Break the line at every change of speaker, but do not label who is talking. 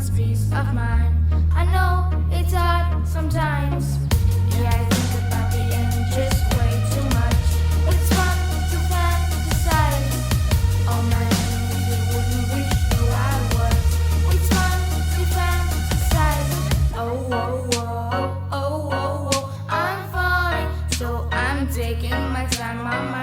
wants peace of mind. I know it's hard sometimes. Yeah, I think about the end just way too much. It's fun to fantasize. All my enemies, they wouldn't wish who I was. It's fun to fantasize. Oh, oh, oh, oh, oh, oh, I'm falling, so I'm taking my time on my